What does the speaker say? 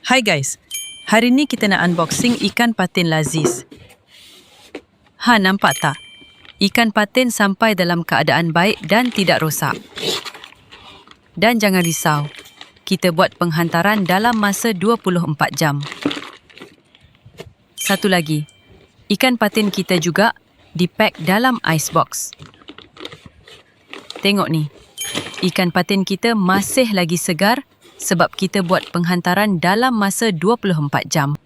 Hai guys, hari ni kita nak unboxing ikan patin Laziz. Nampak tak? Ikan patin sampai dalam keadaan baik dan tidak rosak. Dan jangan risau, kita buat penghantaran dalam masa 24 jam. Satu lagi, ikan patin kita juga dipack dalam icebox. Tengok ni, ikan patin kita masih lagi segar sebab kita buat penghantaran dalam masa 24 jam.